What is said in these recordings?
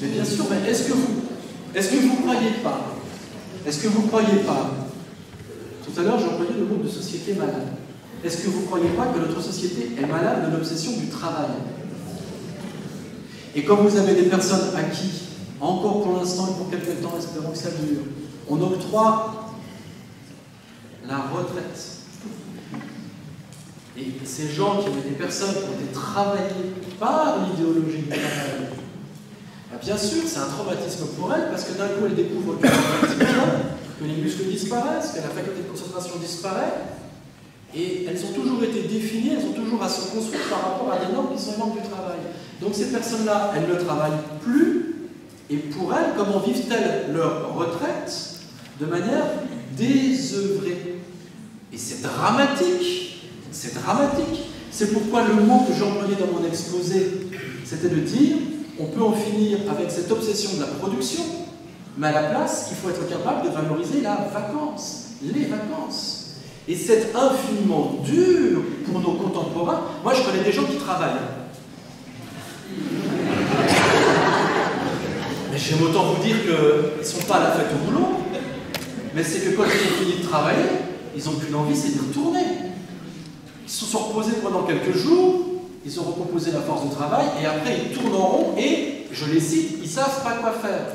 Mais bien sûr, mais est-ce que vous croyez pas, tout à l'heure j'employais le mot de société malade, est-ce que vous ne croyez pas que notre société est malade de l'obsession du travail? Et quand vous avez des personnes à qui, encore pour l'instant et pour quelque temps, espérons que ça dure, on octroie la retraite, et ces gens qui avaient des personnes qui ont été travaillées par l'idéologie du travail, bien sûr, c'est un traumatisme pour elles, parce que d'un coup, elles découvrent que les muscles disparaissent, que la faculté de concentration disparaît, et elles ont toujours été définies, elles ont toujours à se construire par rapport à des normes qui sont les normes du travail. Donc ces personnes-là, elles ne travaillent plus, et pour elles, comment vivent-elles leur retraite? De manière désœuvrée. Et c'est dramatique, c'est dramatique. C'est pourquoi le mot que j'employais dans mon exposé, c'était de dire on peut en finir avec cette obsession de la production, mais à la place, il faut être capable de valoriser la vacance, les vacances. Et c'est infiniment dur pour nos contemporains. Moi, je connais des gens qui travaillent. Mais j'aime autant vous dire qu'ils ne sont pas à la fête au boulot, mais c'est que quand ils ont fini de travailler, ils n'ont plus d'envie, c'est d'y retourner. Ils se sont reposés pendant quelques jours, ils ont recomposé la force de travail, et après ils tournent en rond, et, je les cite, ils ne savent pas quoi faire.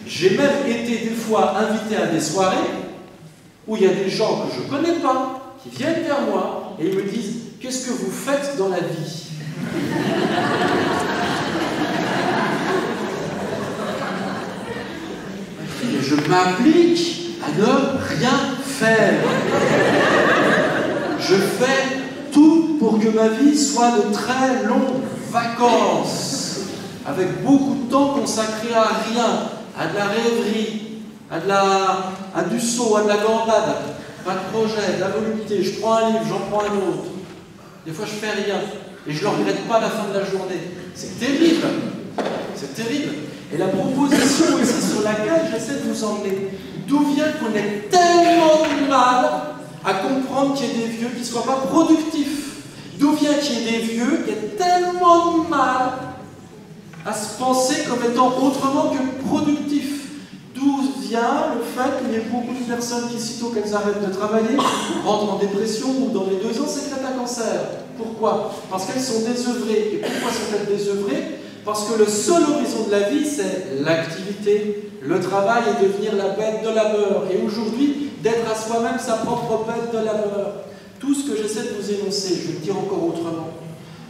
J'ai même été des fois invité à des soirées où il y a des gens que je ne connais pas, qui viennent vers moi, et ils me disent « Qu'est-ce que vous faites dans la vie ?» Et je m'applique à ne rien faire. Je fais tout pour que ma vie soit de très longues vacances, avec beaucoup de temps consacré à rien, à de la rêverie, à du saut, à de la gambade, pas de projet, de la volupté. Je prends un livre, j'en prends un autre. Des fois, je fais rien. Et je ne le regrette pas à la fin de la journée. C'est terrible. C'est terrible. Et la proposition aussi sur laquelle j'essaie de vous emmener, d'où vient qu'on ait tellement de mal à comprendre qu'il y ait des vieux qui ne soient pas productifs? D'où vient qu'il y ait des vieux qui aient tellement de mal à se penser comme étant autrement que productifs? D'où vient le fait qu'il y ait beaucoup de personnes qui, sitôt qu'elles arrêtent de travailler, rentrent en dépression ou dans les 2 ans sécrètent un cancer? Pourquoi? Parce qu'elles sont désœuvrées. Et pourquoi sont-elles désœuvrées? Parce que le seul horizon de la vie, c'est l'activité. Le travail est devenir la bête de labeur. Et aujourd'hui, d'être à soi-même sa propre bête de labeur. Tout ce que j'essaie de vous énoncer, je vais le dire encore autrement,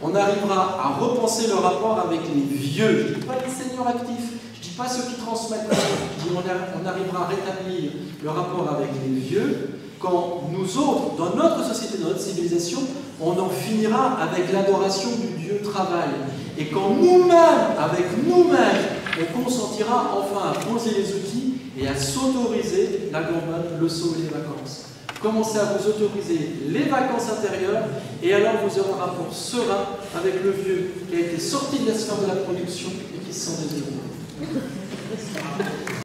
on arrivera à repenser le rapport avec les vieux. Je ne dis pas les seniors actifs, je ne dis pas ceux qui transmettent, je dis on arrivera à rétablir le rapport avec les vieux quand nous autres, dans notre société, dans notre civilisation, on en finira avec l'adoration du Dieu travail. Et quand nous-mêmes, avec nous-mêmes, on consentira enfin à poser les outils et à s'autoriser la gambade, le saut et les vacances. Commencez à vous autoriser les vacances intérieures et alors vous aurez un rapport serein avec le vieux qui a été sorti de la sphère de la production et qui se sent désiré.